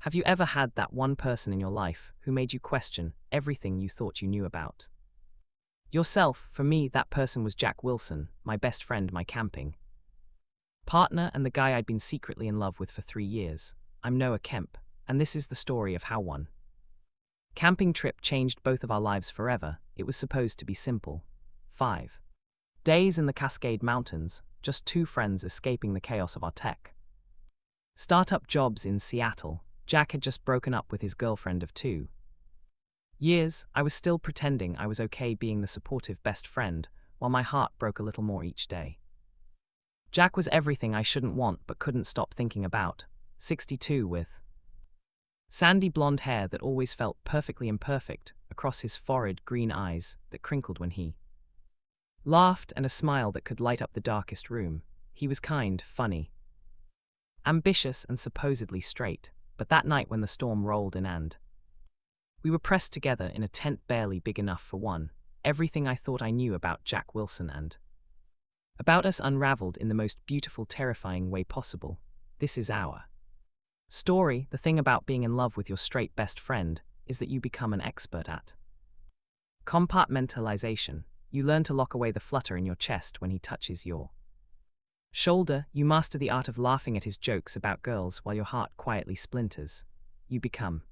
Have you ever had that one person in your life who made you question everything you thought you knew about yourself? For me, that person was Jack Wilson, my best friend, my camping partner, and the guy I'd been secretly in love with for 3 years. I'm Noah Kemp, and this is the story of how one camping trip changed both of our lives forever. It was supposed to be simple. 5 days in the Cascade Mountains, just 2 friends escaping the chaos of our tech startup jobs in Seattle. Jack had just broken up with his girlfriend of 2 years. I was still pretending I was okay being the supportive best friend, while my heart broke a little more each day. Jack was everything I shouldn't want but couldn't stop thinking about. 62, with sandy blonde hair that always felt perfectly imperfect across his forehead, green eyes that crinkled when he laughed, and a smile that could light up the darkest room. He was kind, funny, ambitious, and supposedly straight. But that night when the storm rolled in and we were pressed together in a tent barely big enough for one, everything I thought I knew about Jack Wilson and about us unraveled in the most beautiful, terrifying way possible. This is our story. The thing about being in love with your straight best friend is that you become an expert at compartmentalization. You learn to lock away the flutter in your chest when he touches your shoulder. You master the art of laughing at his jokes about girls while your heart quietly splinters. You become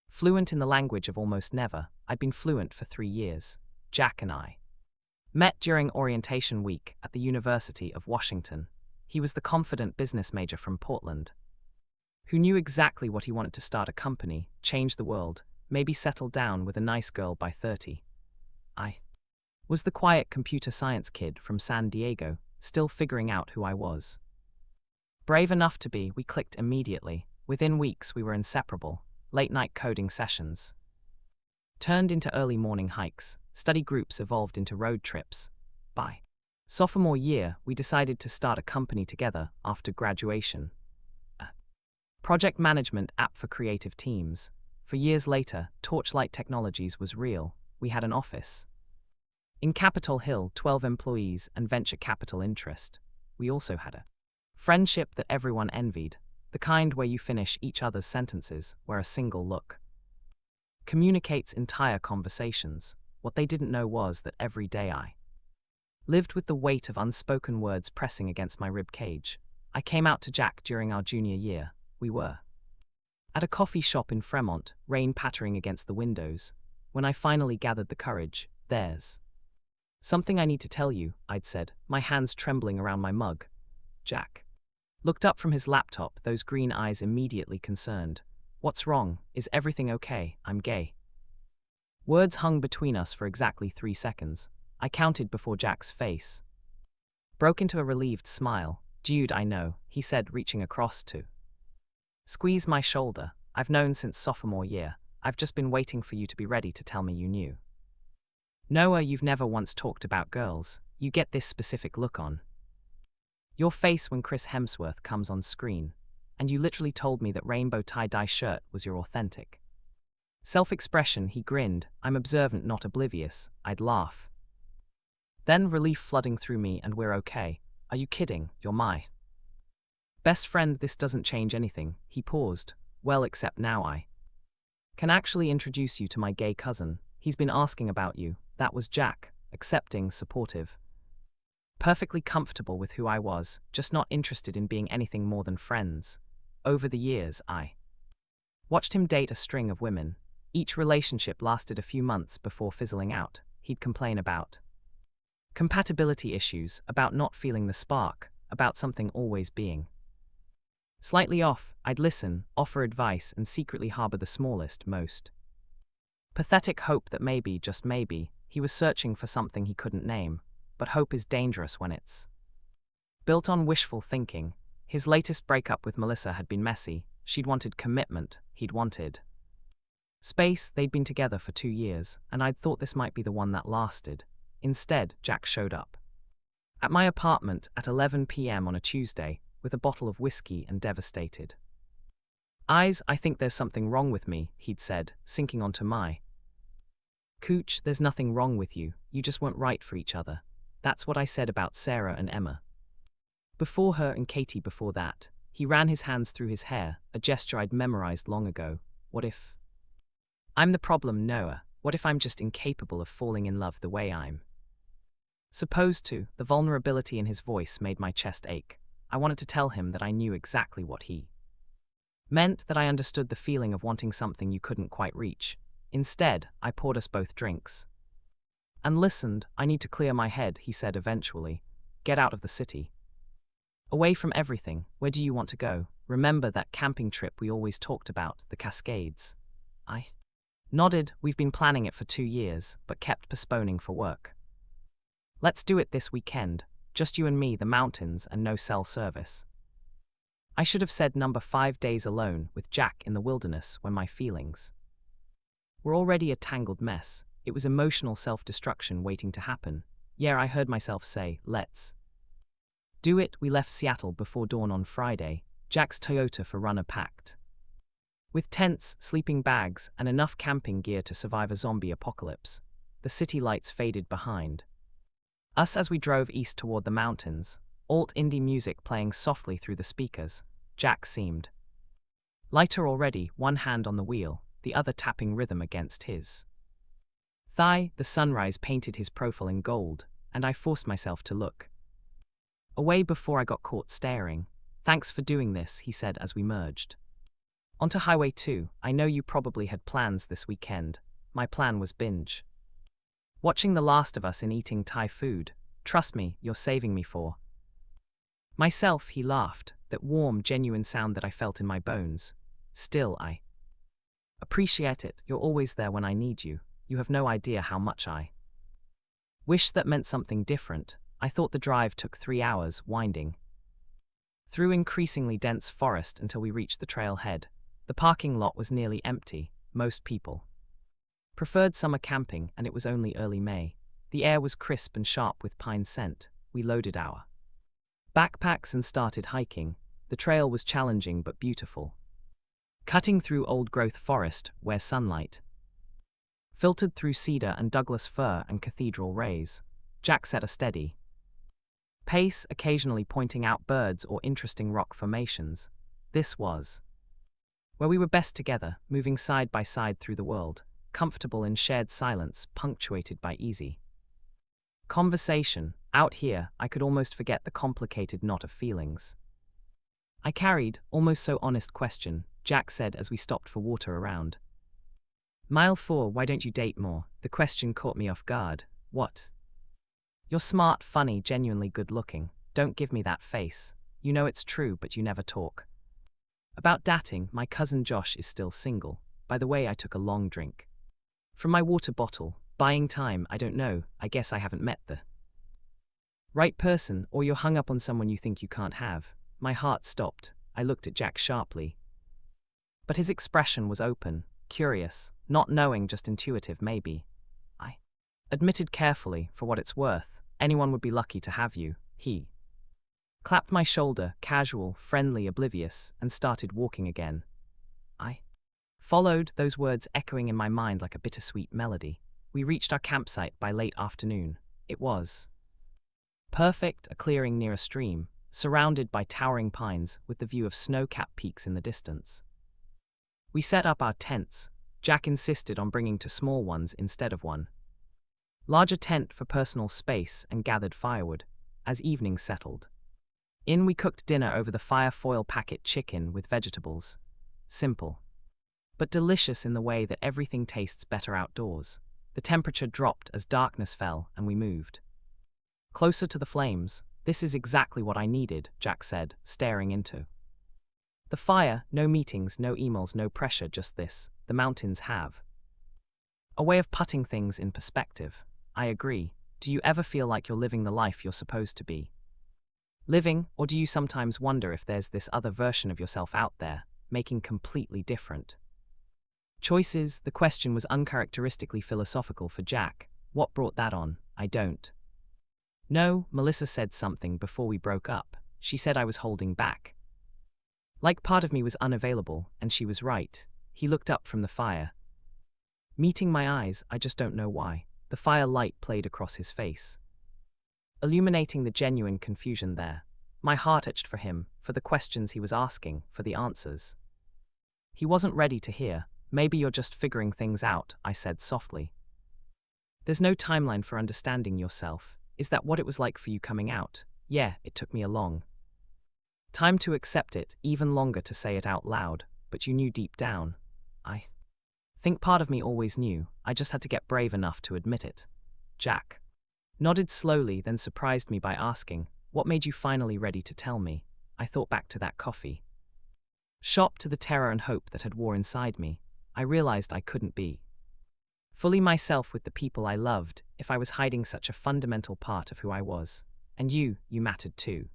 fluent in the language of almost never. I'd been fluent for 3 years. Jack and I met during orientation week at the University of Washington. He was the confident business major from Portland who knew exactly what he wanted: to start a company, change the world, maybe settle down with a nice girl by 30. I was the quiet computer science kid from San Diego, still figuring out who I was. Brave enough to be. We clicked immediately. Within weeks we were inseparable. Late-night coding sessions turned into early morning hikes. Study groups evolved into road trips. By sophomore year, we decided to start a company together after graduation. A project management app for creative teams. For years later, Torchlight Technologies was real. We had an office in Capitol Hill, 12 employees, and venture capital interest. We also had a friendship that everyone envied, the kind where you finish each other's sentences, where a single look communicates entire conversations. What they didn't know was that every day I lived with the weight of unspoken words pressing against my rib cage. I came out to Jack during our junior year. We were at a coffee shop in Fremont, rain pattering against the windows. When I finally gathered the courage, "There's something I need to tell you," I'd said, my hands trembling around my mug. Jack looked up from his laptop, those green eyes immediately concerned. "What's wrong? Is everything okay? I'm gay." Words hung between us for exactly 3 seconds. I counted before Jack's face broke into a relieved smile. "Dude, I know," he said, reaching across to squeeze my shoulder. "I've known since sophomore year. I've just been waiting for you to be ready to tell me you knew. Noah, you've never once talked about girls. You get this specific look on your face when Chris Hemsworth comes on screen, and you literally told me that rainbow tie-dye shirt was your authentic self-expression." He grinned. "I'm observant, not oblivious." I'd laugh. Then relief flooding through me. "And we're okay. Are you kidding? You're my best friend. This doesn't change anything." He paused. "Well, except now I can actually introduce you to my gay cousin. He's been asking about you." That was Jack, accepting, supportive, perfectly comfortable with who I was, just not interested in being anything more than friends. Over the years, I watched him date a string of women. Each relationship lasted a few months before fizzling out. He'd complain about compatibility issues, about not feeling the spark, about something always being slightly off. I'd listen, offer advice, and secretly harbor the smallest, most pathetic hope that maybe, just maybe, he was searching for something he couldn't name. But hope is dangerous when it's built on wishful thinking. His latest breakup with Melissa had been messy. She'd wanted commitment, he'd wanted space. They'd been together for 2 years, and I'd thought this might be the one that lasted. Instead, Jack showed up at my apartment at 11 p.m. on a Tuesday with a bottle of whiskey and devastated eyes. "I think there's something wrong with me," he'd said, sinking onto my couch. "There's nothing wrong with you. You just weren't right for each other." That's what I said about Sarah and Emma before her, and Katie before that. He ran his hands through his hair, a gesture I'd memorized long ago. What if I'm the problem, Noah? What if I'm just incapable of falling in love the way I'm supposed to? The vulnerability in his voice made my chest ache. I wanted to tell him that I knew exactly what he meant, that I understood the feeling of wanting something you couldn't quite reach. Instead, I poured us both drinks and listened. I need to clear my head, he said eventually. Get out of the city. Away from everything. Where do you want to go? Remember that camping trip we always talked about, the Cascades? I nodded. We've been planning it for 2 years, but kept postponing for work. Let's do it this weekend. Just you and me, the mountains, and no cell service. I should have said number 5 days alone with Jack in the wilderness when my feelings were already a tangled mess. It was emotional self-destruction waiting to happen. Yeah, I heard myself say, let's do it. We left Seattle before dawn on Friday, Jack's Toyota 4Runner packed with tents, sleeping bags, and enough camping gear to survive a zombie apocalypse. The city lights faded behind us as we drove east toward the mountains, alt indie music playing softly through the speakers. Jack seemed lighter already, one hand on the wheel, the other tapping rhythm against his thigh. The sunrise painted his profile in gold, and I forced myself to look away before I got caught staring. Thanks for doing this, he said as we merged onto Highway 2. I know you probably had plans this weekend. My plan was binge watching The Last of Us and eating Thai food. Trust me, you're saving me for myself, he laughed, that warm, genuine sound that I felt in my bones. Still, I appreciate it. You're always there when I need you. You have no idea how much I wish that meant something different. I thought the drive took 3 hours, winding through increasingly dense forest until we reached the trailhead. The parking lot was nearly empty. Most people preferred summer camping, and it was only early May. The air was crisp and sharp with pine scent. We loaded our backpacks and started hiking. The trail was challenging but beautiful, cutting through old-growth forest where sunlight filtered through cedar and Douglas fir and cathedral rays. Jack set a steady pace, occasionally pointing out birds or interesting rock formations. This was where we were best together, moving side by side through the world, comfortable in shared silence, punctuated by easy conversation. Out here, I could almost forget the complicated knot of feelings I carried. Almost so honest question, Jack said as we stopped for water around Mile 4. Why don't you date more? The question caught me off guard. What? You're smart, funny, genuinely good-looking. Don't give me that face. You know it's true, but you never talk about dating. My cousin Josh is still single. By the way, I took a long drink from my water bottle. Buying time, I don't know. I guess I haven't met the right person, or you're hung up on someone you think you can't have. My heart stopped. I looked at Jack sharply, but his expression was open, curious, not knowing, just intuitive maybe. I admitted carefully, for what it's worth, anyone would be lucky to have you. He clapped my shoulder, casual, friendly, oblivious, and started walking again. I followed, those words echoing in my mind like a bittersweet melody. We reached our campsite by late afternoon. It was perfect, a clearing near a stream, surrounded by towering pines with the view of snow-capped peaks in the distance. We set up our tents. Jack insisted on bringing 2 small ones instead of one larger tent for personal space, and gathered firewood. As evening settled in, we cooked dinner over the fire, foil packet chicken with vegetables. Simple, but delicious in the way that everything tastes better outdoors. The temperature dropped as darkness fell, and we moved closer to the flames. This is exactly what I needed, Jack said, staring into the fire. No meetings, no emails, no pressure, just this. The mountains have a way of putting things in perspective. I agree. Do you ever feel like you're living the life you're supposed to be living, or do you sometimes wonder if there's this other version of yourself out there, making completely different choices? The question was uncharacteristically philosophical for Jack. What brought that on? I don't know. Melissa said something before we broke up. She said I was holding back, like part of me was unavailable, and she was right. He looked up from the fire, meeting my eyes. I just don't know why. The fire light played across his face, illuminating the genuine confusion there. My heart itched for him, for the questions he was asking, for the answers. He wasn't ready to hear. Maybe you're just figuring things out, I said softly. There's no timeline for understanding yourself. Is that what it was like for you coming out? Yeah, it took me a long time to accept it, even longer to say it out loud, but you knew deep down. I think part of me always knew, I just had to get brave enough to admit it. Jack nodded slowly, then surprised me by asking, what made you finally ready to tell me? I thought back to that coffee shop, to the terror and hope that had war inside me. I realized I couldn't be fully myself with the people I loved if I was hiding such a fundamental part of who I was. And you mattered too.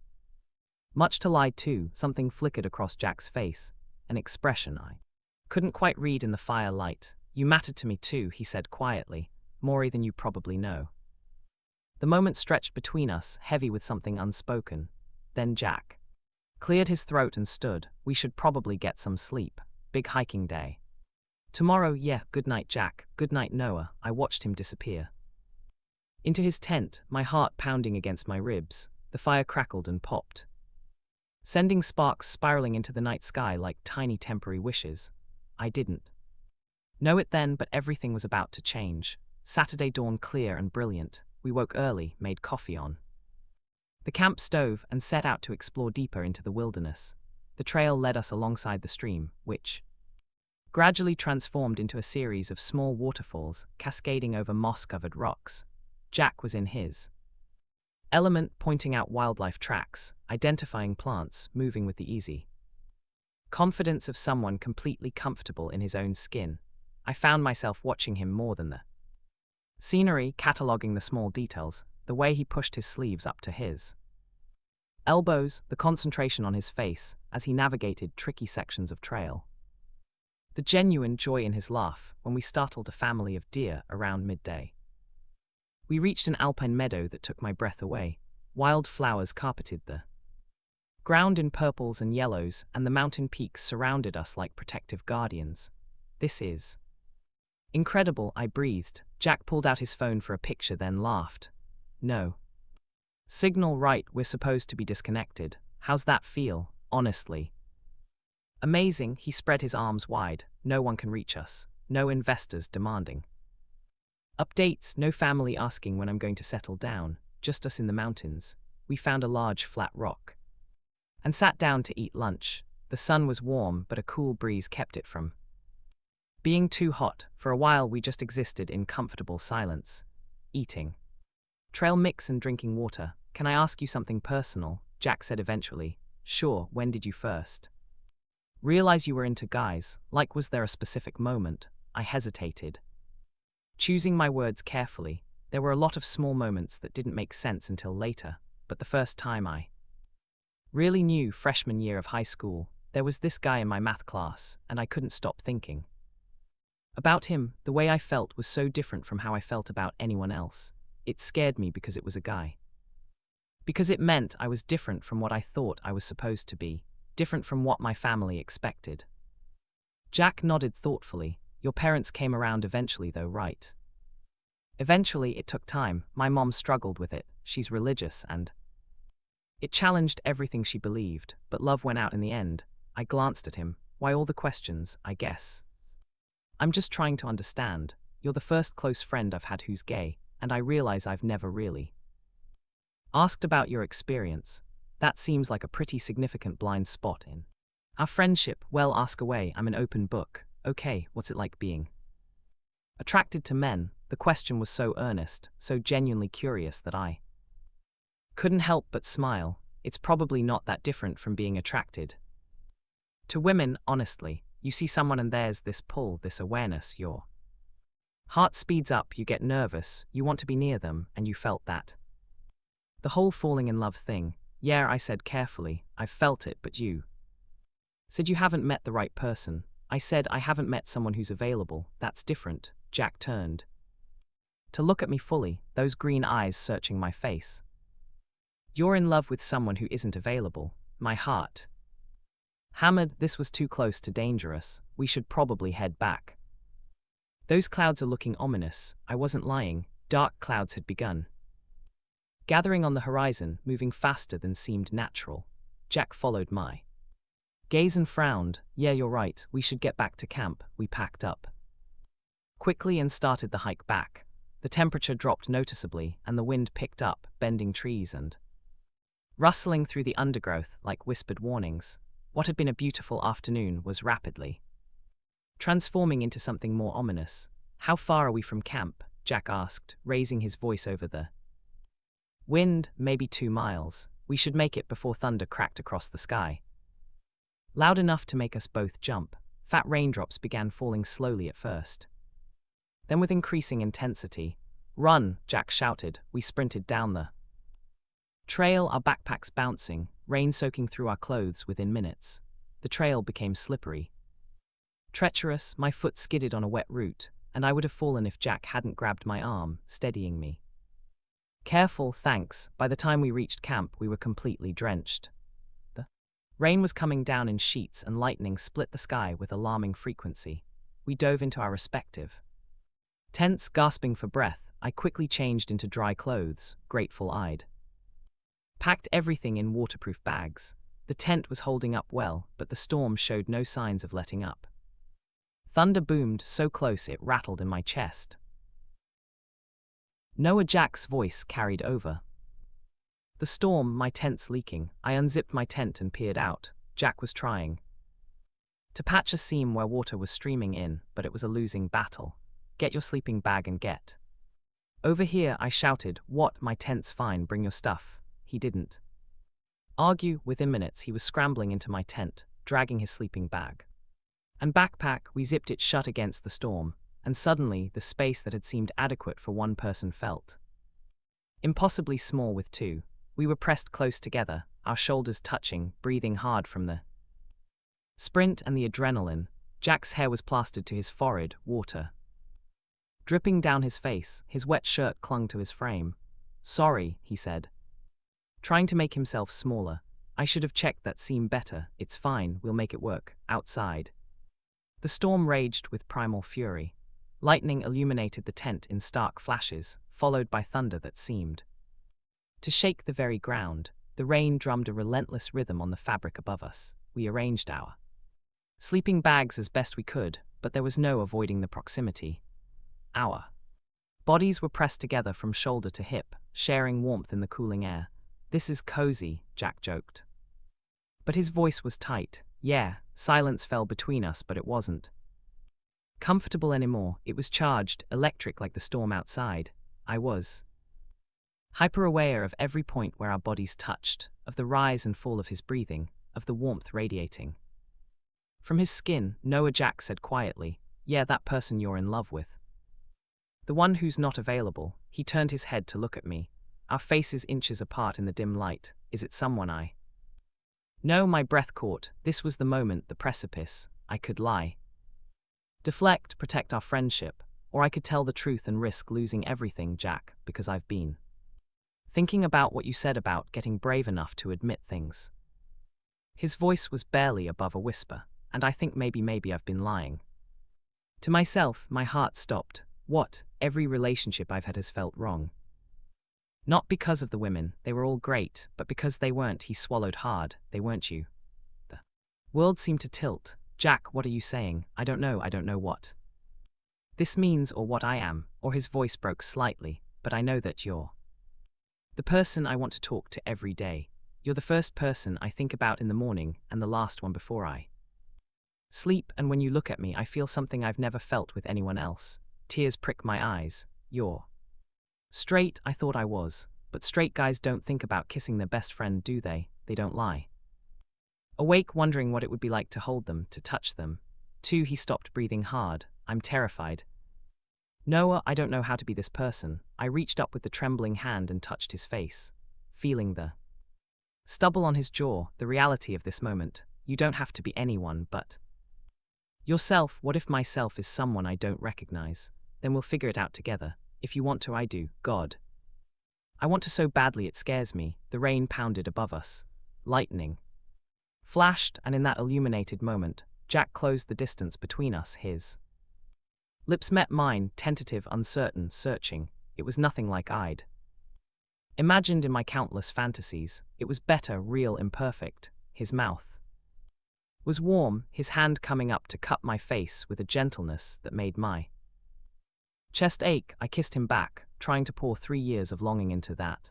Much to lie to, something flickered across Jack's face, an expression I couldn't quite read in the firelight. You mattered to me too, he said quietly, more than you probably know. The moment stretched between us, heavy with something unspoken. Then Jack cleared his throat and stood. We should probably get some sleep. Big hiking day tomorrow. Yeah, good night, Jack. Good night, Noah. I watched him disappear into his tent, my heart pounding against my ribs. The fire crackled and popped, sending sparks spiraling into the night sky like tiny temporary wishes. I didn't know it then, but everything was about to change. Saturday dawn clear and brilliant. We woke early, made coffee on the camp stove, and set out to explore deeper into the wilderness. The trail led us alongside the stream, which gradually transformed into a series of small waterfalls cascading over moss-covered rocks. Jack was in his element, pointing out wildlife tracks, identifying plants, moving with the easy confidence of someone completely comfortable in his own skin. I found myself watching him more than the scenery, cataloging the small details, the way he pushed his sleeves up to his elbows, the concentration on his face as he navigated tricky sections of trail. The genuine joy in his laugh when we startled a family of deer around midday. We reached an alpine meadow that took my breath away. Wild flowers carpeted the ground in purples and yellows, and the mountain peaks surrounded us like protective guardians. This is incredible, I breathed. Jack pulled out his phone for a picture, then laughed. No signal, right? We're supposed to be disconnected. How's that feel, honestly? Amazing. He spread his arms wide. No one can reach us. No investors demanding updates, no family asking when I'm going to settle down. Just us in the mountains. We found a large flat rock and sat down to eat lunch. The sun was warm, but a cool breeze kept it from being too hot. For a while we just existed in comfortable silence, eating trail mix and drinking water. Can I ask you something personal? Jack said eventually. Sure. When did you first realize you were into guys? Like, was there a specific moment? I hesitated, choosing my words carefully. There were a lot of small moments that didn't make sense until later, but the first time I really knew, freshman year of high school. There was this guy in my math class, and I couldn't stop thinking about him. The way I felt was so different from how I felt about anyone else. It scared me because it was a guy. Because it meant I was different from what I thought I was supposed to be, different from what my family expected. Jack nodded thoughtfully. Your parents came around eventually though, right? Eventually. It took time. My mom struggled with it. She's religious and it challenged everything she believed, but love went out in the end. I glanced at him. Why all the questions, I guess? I'm just trying to understand. You're the first close friend I've had who's gay, and I realize I've never really asked about your experience. That seems like a pretty significant blind spot in our friendship. Well, ask away. I'm an open book. Okay, what's it like being attracted to men? The question was so earnest, so genuinely curious that I couldn't help but smile. It's probably not that different from being attracted to women, honestly. You see someone and there's this pull, this awareness, your heart speeds up, you get nervous, you want to be near them, and you felt that. The whole falling in love thing. Yeah, I said carefully. I've felt it, but you said you haven't met the right person. I said I haven't met someone who's available. That's different. Jack turned to look at me fully, those green eyes searching my face. You're in love with someone who isn't available. My heart hammered. This was too close to dangerous. We should probably head back. Those clouds are looking ominous. I wasn't lying. Dark clouds had begun gathering on the horizon, moving faster than seemed natural. Jack followed my gaze and frowned. Yeah, you're right, we should get back to camp. We packed up quickly and started the hike back. The temperature dropped noticeably, and the wind picked up, bending trees and rustling through the undergrowth like whispered warnings. What had been a beautiful afternoon was rapidly transforming into something more ominous. How far are we from camp? Jack asked, raising his voice over the wind. Maybe 2 miles. We should make it before thunder cracked across the sky, loud enough to make us both jump. Fat raindrops began falling slowly at first, then with increasing intensity. Run, Jack shouted. We sprinted down the trail, our backpacks bouncing, rain soaking through our clothes within minutes. The trail became slippery, treacherous. My foot skidded on a wet root, and I would have fallen if Jack hadn't grabbed my arm, steadying me. Careful, thanks. By the time we reached camp, we were completely drenched. The rain was coming down in sheets, and lightning split the sky with alarming frequency. We dove into our respective tents, gasping for breath. I quickly changed into dry clothes, grateful-eyed. Packed everything in waterproof bags. The tent was holding up well, but the storm showed no signs of letting up. Thunder boomed so close it rattled in my chest. Noah, Jack's voice carried over the storm, my tent's leaking. I unzipped my tent and peered out. Jack was trying to patch a seam where water was streaming in, but it was a losing battle. Get your sleeping bag and get over here, I shouted. What? My tent's fine, bring your stuff. He didn't argue. Within minutes, he was scrambling into my tent, dragging his sleeping bag and backpack. We zipped it shut against the storm, and suddenly the space that had seemed adequate for one person felt impossibly small with two. We were pressed close together, our shoulders touching, breathing hard from the sprint and the adrenaline. Jack's hair was plastered to his forehead, water dripping down his face. His wet shirt clung to his frame. Sorry, he said, trying to make himself smaller. I should have checked that seam better. It's fine, we'll make it work. Outside, the storm raged with primal fury. Lightning illuminated the tent in stark flashes, followed by thunder that seemed to shake the very ground. The rain drummed a relentless rhythm on the fabric above us. We arranged our sleeping bags as best we could, but there was no avoiding the proximity. Our bodies were pressed together from shoulder to hip, sharing warmth in the cooling air. This is cozy, Jack joked. But his voice was tight. Yeah, silence fell between us, but it wasn't comfortable anymore. It was charged, electric like the storm outside. I was hyper-aware of every point where our bodies touched, of the rise and fall of his breathing, of the warmth radiating from his skin. Noah, Jack said quietly. Yeah, that person you're in love with. The one who's not available. He turned his head to look at me, our faces inches apart in the dim light. Is it someone I know? My breath caught. This was the moment, the precipice. I could lie, deflect, protect our friendship, or I could tell the truth and risk losing everything, Jack, because I've been thinking about what you said about getting brave enough to admit things. His voice was barely above a whisper, and I think maybe I've been lying to myself. My heart stopped. What? Every relationship I've had has felt wrong. Not because of the women, they were all great, but because they weren't. He swallowed hard. They weren't you. The world seemed to tilt. Jack, what are you saying? I don't know what this means or what I am. Or his voice broke slightly. But I know that you're the person I want to talk to every day. You're the first person I think about in the morning and the last one before I sleep. And when you look at me, I feel something I've never felt with anyone else. Tears prick my eyes. You're straight. I thought I was, but straight guys don't think about kissing their best friend, do they? They don't lie. Awake, wondering what it would be like to hold them, to touch them. Too, he stopped breathing hard. I'm terrified. Noah, I don't know how to be this person. I reached up with the trembling hand and touched his face, feeling the stubble on his jaw, the reality of this moment. You don't have to be anyone but yourself. What if myself is someone I don't recognize? Then we'll figure it out together. If you want to, I do. God, I want to so badly it scares me. The rain pounded above us. Lightning flashed, and in that illuminated moment, Jack closed the distance between us. His lips met mine, tentative, uncertain, searching. It was nothing like I'd Imagined in my countless fantasies, it was better, real, imperfect. His mouth was warm, his hand coming up to cup my face with a gentleness that made my chest ache. I kissed him back, trying to pour 3 years of longing into that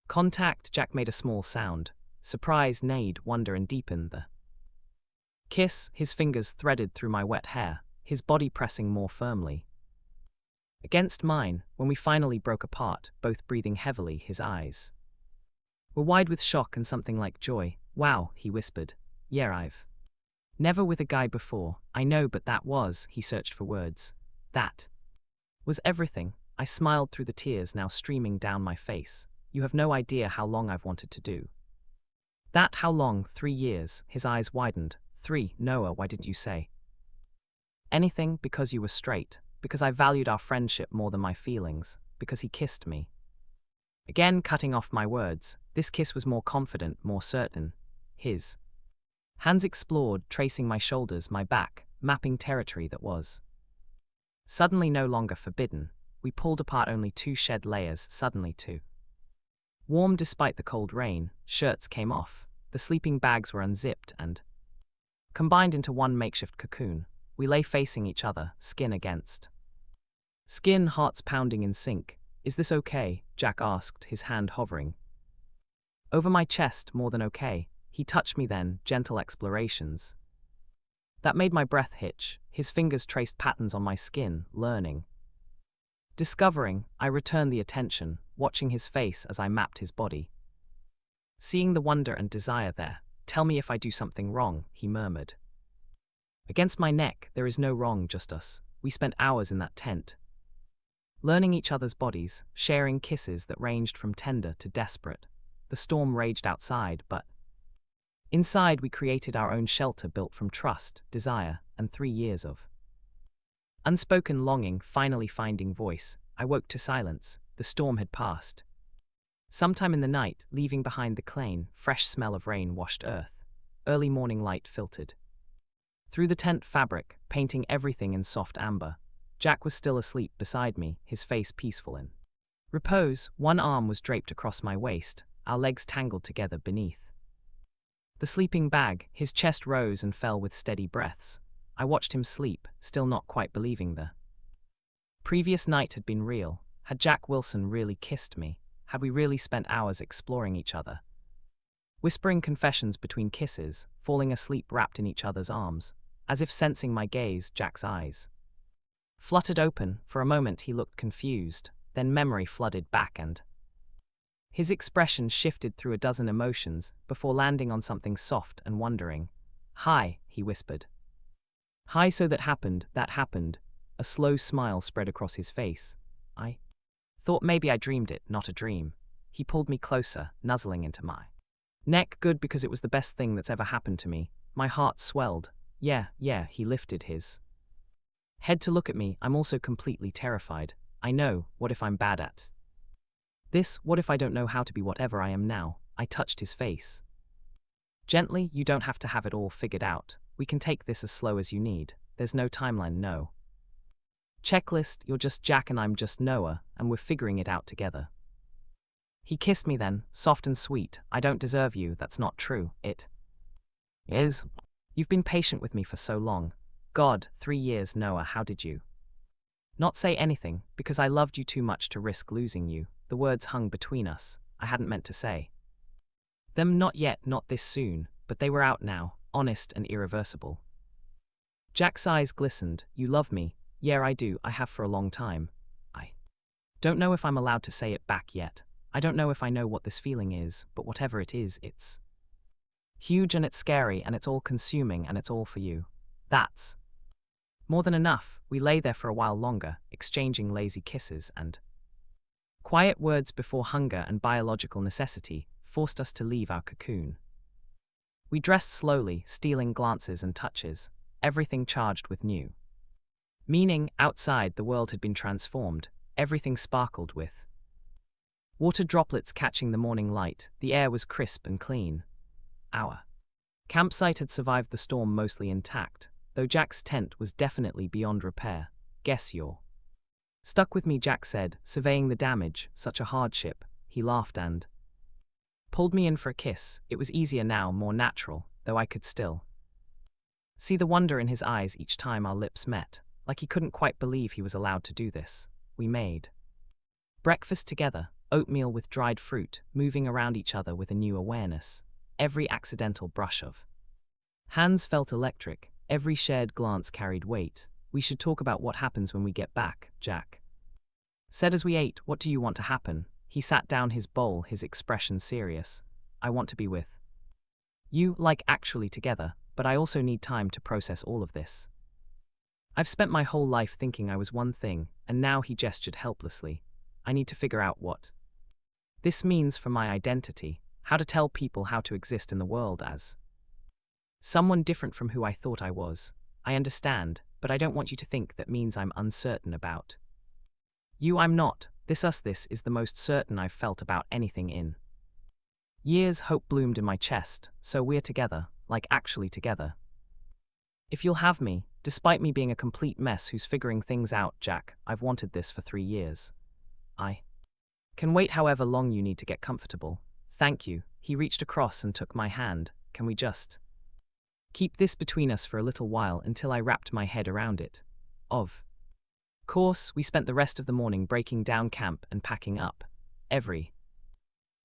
contact. Jack made a small sound. Surprise, neighed, wonder, and deepened the kiss. His fingers threaded through my wet hair, his body pressing more firmly against mine. When we finally broke apart, both breathing heavily, his eyes were wide with shock and something like joy. Wow, he whispered. Yeah, I've never with a guy before. I know, but that was, he searched for words. That was everything. I smiled through the tears now streaming down my face. You have no idea how long I've wanted to do that. How long? 3 years. His eyes widened. 3, Noah, why didn't you say anything? Because you were straight. Because I valued our friendship more than my feelings. Because he kissed me. Again, cutting off my words. This kiss was more confident, more certain. His hands explored, tracing my shoulders, my back, mapping territory that was suddenly no longer forbidden. We pulled apart, only 2 shed layers, suddenly 2. Warm despite the cold rain, shirts came off, the sleeping bags were unzipped and combined into one makeshift cocoon. We lay facing each other, skin against skin, hearts pounding in sync. Is this okay? Jack asked, his hand hovering over my chest. More than okay. He touched me then, gentle explorations that made my breath hitch. His fingers traced patterns on my skin, learning, discovering. I returned the attention, watching his face as I mapped his body, seeing the wonder and desire there. Tell me if I do something wrong, he murmured. Against my neck. There is no wrong, just us. We spent hours in that tent, learning each other's bodies, sharing kisses that ranged from tender to desperate. The storm raged outside, but inside we created our own shelter built from trust, desire, and 3 years of unspoken longing. Finally finding voice, I woke to silence. The storm had passed. Sometime in the night, leaving behind the clean, fresh smell of rain-washed earth. Early morning light filtered through the tent fabric, painting everything in soft amber. Jack was still asleep beside me, his face peaceful in repose. One arm was draped across my waist, our legs tangled together beneath the sleeping bag. His chest rose and fell with steady breaths. I watched him sleep, still not quite believing the previous night had been real. Had Jack Wilson really kissed me? Had we really spent hours exploring each other, whispering confessions between kisses, falling asleep wrapped in each other's arms? As if sensing my gaze, Jack's eyes fluttered open. For a moment he looked confused, then memory flooded back and his expression shifted through a dozen emotions before landing on something soft and wondering. Hi, he whispered. Hi, so that happened. A slow smile spread across his face. I thought maybe I dreamed it, not a dream. He pulled me closer, nuzzling into my neck. Good, because it was the best thing that's ever happened to me. My heart swelled. Yeah, he lifted his head to look at me. I'm also completely terrified. I know, what if I'm bad at this? What if I don't know how to be whatever I am now? I touched his face gently. You don't have to have it all figured out. We can take this as slow as you need. There's no timeline, no checklist. You're just Jack and I'm just Noah, and we're figuring it out together. He kissed me then, soft and sweet. I don't deserve you. That's not true. It is. You've been patient with me for so long. God, 3 years, Noah. How did you not say anything? Because I loved you too much to risk losing you. The words hung between us. I hadn't meant to say them. Not yet, not this soon. But they were out now, honest and irreversible. Jack's eyes glistened. You love me? Yeah, I do. I have for a long time. I don't know if I'm allowed to say it back yet. I don't know if I know what this feeling is, but whatever it is, it's huge and it's scary and it's all consuming and it's all for you. That's more than enough. We lay there for a while longer, exchanging lazy kisses and quiet words before hunger and biological necessity forced us to leave our cocoon. We dressed slowly, stealing glances and touches, everything charged with new meaning. Outside, the world had been transformed. Everything sparkled with water droplets catching the morning light. The air was crisp and clean. Our campsite had survived the storm mostly intact, though Jack's tent was definitely beyond repair. Guess you're stuck with me, Jack said, surveying the damage. Such a hardship. he laughed and pulled me in for a kiss. It was easier now, more natural, though I could still see the wonder in his eyes each time our lips met, like he couldn't quite believe he was allowed to do this. We made breakfast together, oatmeal with dried fruit, moving around each other with a new awareness. Every accidental brush of hands felt electric, every shared glance carried weight. We should talk about what happens when we get back, Jack said as we ate. What do you want to happen? He sat down his bowl, his expression serious. I want to be with you, like actually together, but I also need time to process all of this. I've spent my whole life thinking I was one thing, and now, he gestured helplessly, I need to figure out what this means for my identity, how to tell people how to exist in the world as someone different from who I thought I was. I understand, but I don't want you to think that means I'm uncertain about you. I'm not. This is the most certain I've felt about anything in years. Hope bloomed in my chest. So we're together, like actually together. If you'll have me, despite me being a complete mess who's figuring things out, Jack, I've wanted this for 3 years. I can wait however long you need to get comfortable. Thank you. He reached across and took my hand. Can we just keep this between us for a little while until I wrapped my head around it? Of course. We spent the rest of the morning breaking down camp and packing up. Every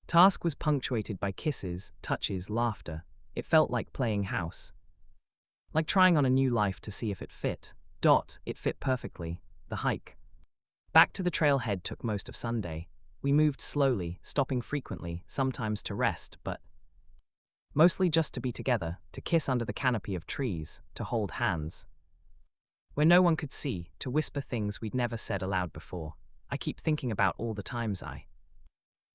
task was punctuated by kisses, touches, laughter. It felt like playing house, like trying on a new life to see if it fit. It fit perfectly. The hike back to the trailhead took most of Sunday. We moved slowly, stopping frequently, sometimes to rest, but mostly just to be together, to kiss under the canopy of trees, to hold hands where no one could see, to whisper things we'd never said aloud before. I keep thinking about all the times I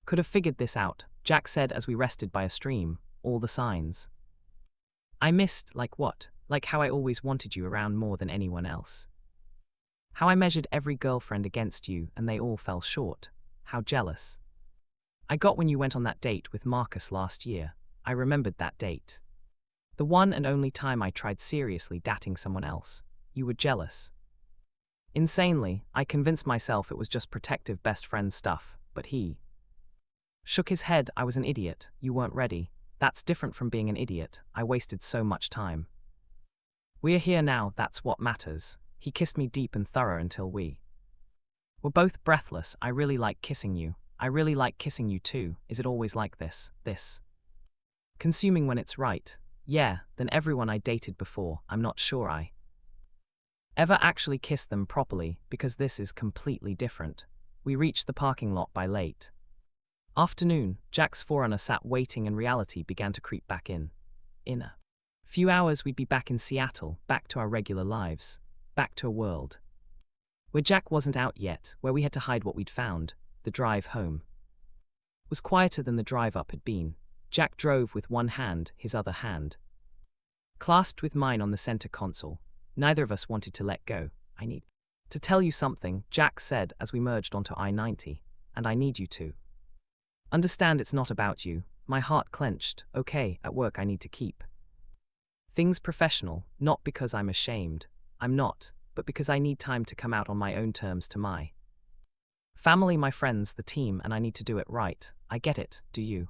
could have figured this out, Jack said as we rested by a stream. All the signs I missed. Like what? Like how I always wanted you around more than anyone else. How I measured every girlfriend against you and they all fell short. How jealous I got when you went on that date with Marcus last year. I remembered that date. The one and only time I tried seriously dating someone else. You were jealous. Insanely, I convinced myself it was just protective best friend stuff, but he shook his head. I was an idiot. You weren't ready. That's different from being an idiot. I wasted so much time. We're here now, that's what matters. He kissed me deep and thorough until we were both breathless. I really like kissing you. I really like kissing you too. Is it always like this? Consuming when it's right? Yeah, than everyone I dated before. I'm not sure I ever actually kissed them properly, because this is completely different. We reached the parking lot by late afternoon. Jack's forerunner sat waiting and reality began to creep back in. In a few hours we'd be back in Seattle, back to our regular lives, back to a world where Jack wasn't out yet, where we had to hide what we'd found. The drive home was quieter than the drive up had been. Jack drove with one hand, his other hand clasped with mine on the center console. Neither of us wanted to let go. I need to tell you something, Jack said as we merged onto I-90, and I need you to understand it's not about you. My heart clenched. Okay, at work I need to keep things professional, not because I'm ashamed. I'm not, but because I need time to come out on my own terms to my family, my friends, the team, and I need to do it right. I get it, do you?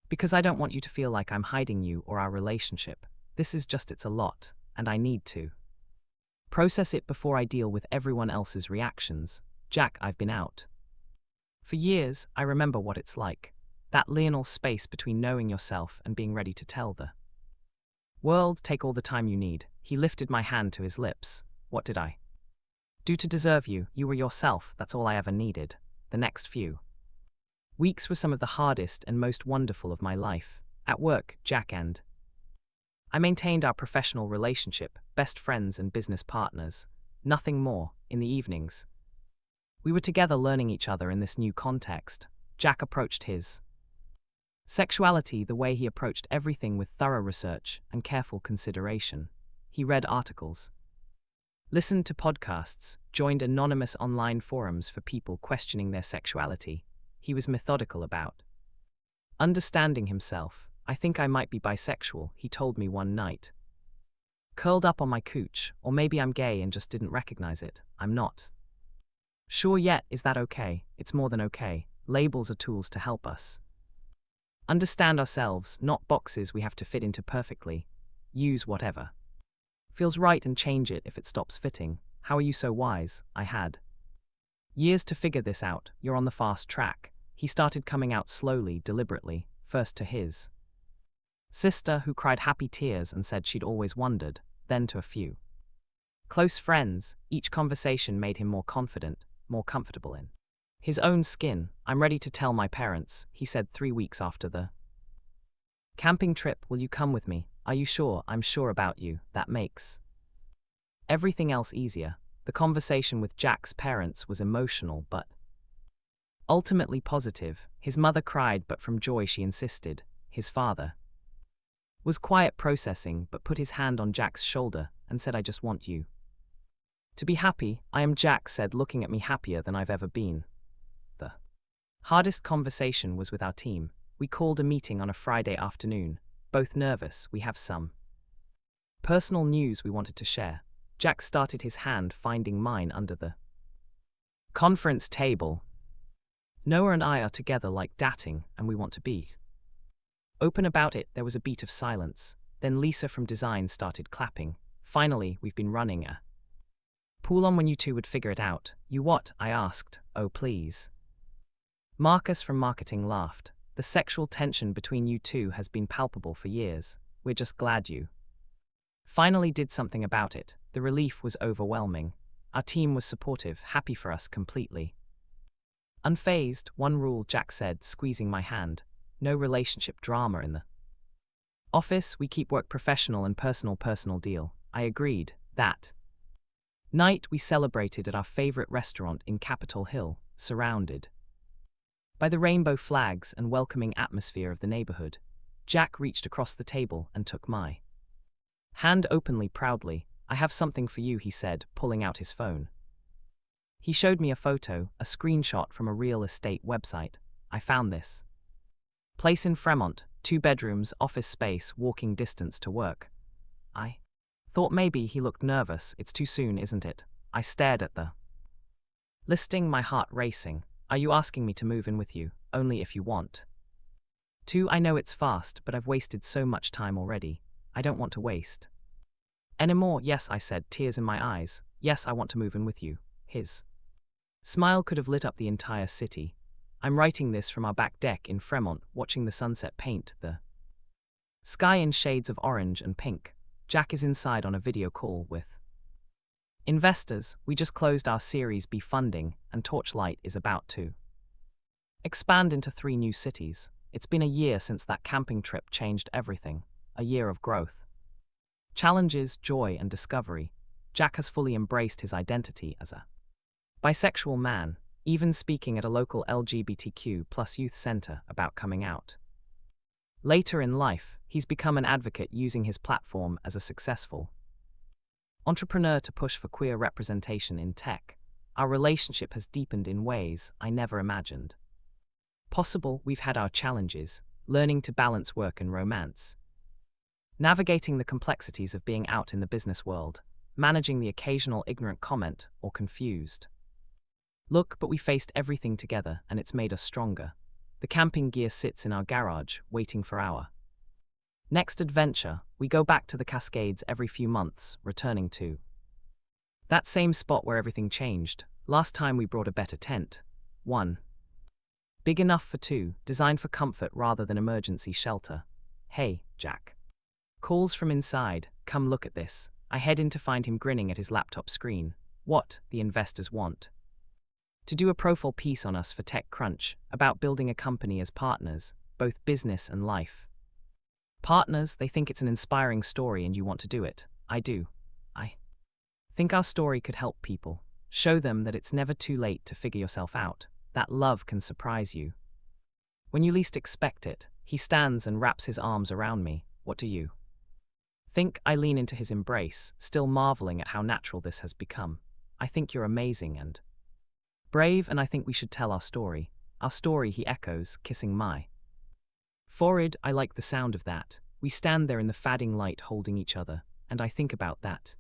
Because I don't want you to feel like I'm hiding you or our relationship. This is just, it's a lot, and I need to process it before I deal with everyone else's reactions. Jack, I've been out for years. I remember what it's like. That liminal space between knowing yourself and being ready to tell the world. Take all the time you need. He lifted my hand to his lips. What did I do to deserve you? You were yourself. That's all I ever needed. The next few weeks were some of the hardest and most wonderful of my life. At work, Jack and I maintained our professional relationship, best friends and business partners. Nothing more. In the evenings, we were together learning each other in this new context. Jack approached his sexuality the way he approached everything, with thorough research and careful consideration. He read articles, listened to podcasts, joined anonymous online forums for people questioning their sexuality. He was methodical about understanding himself. I think I might be bisexual, he told me one night, curled up on my couch, or maybe I'm gay and just didn't recognize it. I'm not sure yet. Is that okay? It's more than okay. Labels are tools to help us understand ourselves, not boxes we have to fit into perfectly. Use whatever feels right and change it if it stops fitting. How are you so wise? I had years to figure this out. You're on the fast track. He started coming out slowly, deliberately, first to his sister, who cried happy tears and said she'd always wondered, then to a few close friends. Each conversation made him more confident, more comfortable in his own skin. I'm ready to tell my parents, he said 3 weeks after the camping trip. Will you come with me? Are you sure? I'm sure about you. That makes everything else easier. The conversation with Jack's parents was emotional but ultimately positive. His mother cried, but from joy she insisted. His father was quiet, processing, but put his hand on Jack's shoulder and said, I just want you to be happy. I am, Jack said, looking at me, happier than I've ever been. The hardest conversation was with our team. We called a meeting on a Friday afternoon, both nervous. We have some personal news we wanted to share. Jack started, his hand finding mine under the conference table. Noah and I are together like dating, and we want to be open about it. There was a beat of silence. Then Lisa from design started clapping. Finally, we've been running a pool on when you two would figure it out. You what? I asked. Oh, please. Marcus from marketing laughed. The sexual tension between you two has been palpable for years. We're just glad you finally did something about it. The relief was overwhelming. Our team was supportive, happy for us completely unfazed. One rule, Jack said, squeezing my hand. No relationship drama in the office. We keep work professional and personal deal. I agreed. That night we celebrated at our favorite restaurant in Capitol Hill, surrounded by the rainbow flags and welcoming atmosphere of the neighborhood. Jack reached across the table and took my hand openly, proudly. I have something for you, he said, pulling out his phone. He showed me a photo, a screenshot from a real estate website. I found this place in Fremont, 2 bedrooms, office space, walking distance to work. I thought maybe he looked nervous. It's too soon, isn't it? I stared at the listing, my heart racing. Are you asking me to move in with you? Only if you want to. I know it's fast, but I've wasted so much time already. I don't want to waste anymore. Yes, I said, tears in my eyes. Yes, I want to move in with you. His smile could have lit up the entire city. I'm writing this from our back deck in Fremont, watching the sunset paint the sky in shades of orange and pink. Jack is inside on a video call with investors. We just closed our Series B funding, and Torchlight is about to expand into 3 new cities. It's been a year since that camping trip changed everything. A year of growth, challenges, joy, and discovery. Jack has fully embraced his identity as a bisexual man, even speaking at a local LGBTQ+ youth center about coming out. Later in life, he's become an advocate, using his platform as a successful entrepreneur to push for queer representation in tech. Our relationship has deepened in ways I never imagined possible. We've had our challenges, learning to balance work and romance, navigating the complexities of being out in the business world, managing the occasional ignorant comment or confused look, but we faced everything together, and it's made us stronger. The camping gear sits in our garage, waiting for our next adventure. We go back to the Cascades every few months, returning to that same spot where everything changed. Last time we brought a better tent. One big enough for 2, designed for comfort rather than emergency shelter. Hey, Jack calls from inside. Come look at this. I head in to find him grinning at his laptop screen. What? The investors want to do a profile piece on us for TechCrunch, about building a company as partners, both business and life partners. They think it's an inspiring story and you want to do it. I do. I think our story could help people, show them that it's never too late to figure yourself out, that love can surprise you when you least expect it. He stands and wraps his arms around me. What do you think? I lean into his embrace, still marveling at how natural this has become. I think you're amazing and brave, and I think we should tell our story. Our story, he echoes, kissing my forehead. I like the sound of that. We stand there in the fading light holding each other, and I think about that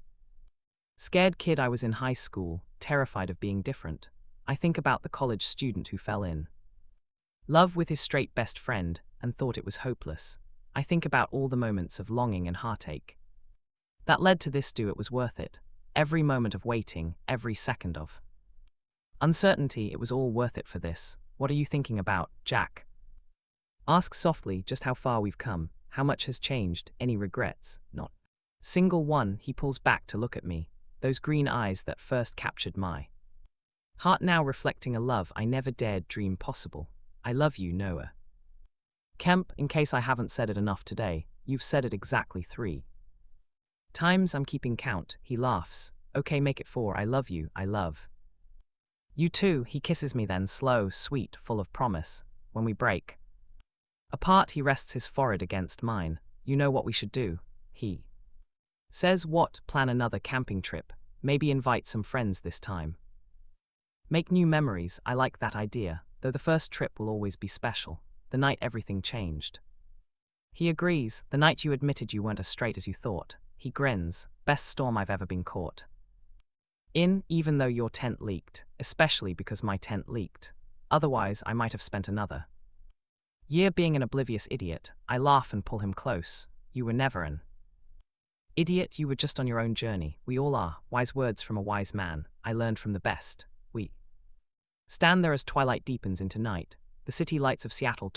scared kid I was in high school, terrified of being different. I think about the college student who fell in Love with his straight best friend, and thought it was hopeless. I think about all the moments of longing and heartache that led to this. Do it was worth it. Every moment of waiting, every second of uncertainty, it was all worth it for this. What are you thinking about, Jack? Ask softly just how far we've come, how much has changed, any regrets, not single one. He pulls back to look at me, those green eyes that first captured my heart now reflecting a love I never dared dream possible. I love you, Noah. Kemp, in case I haven't said it enough today, you've said it exactly 3 times. I'm keeping count. He laughs. Okay, make it 4. I love you, I love you too. He kisses me then, slow, sweet, full of promise. When we break apart, he rests his forehead against mine. You know what we should do, he says. What? Plan another camping trip. Maybe invite some friends this time. Make new memories. I like that idea, though the first trip will always be special. The night everything changed. He agrees. The night you admitted you weren't as straight as you thought. He grins. Best storm I've ever been caught in, even though your tent leaked, especially because my tent leaked. Otherwise, I might have spent another year being an oblivious idiot. I laugh and pull him close. You were never an idiot, you were just on your own journey. We all are. Wise words from a wise man. I learned from the best. We stand there as twilight deepens into night. The city lights of Seattle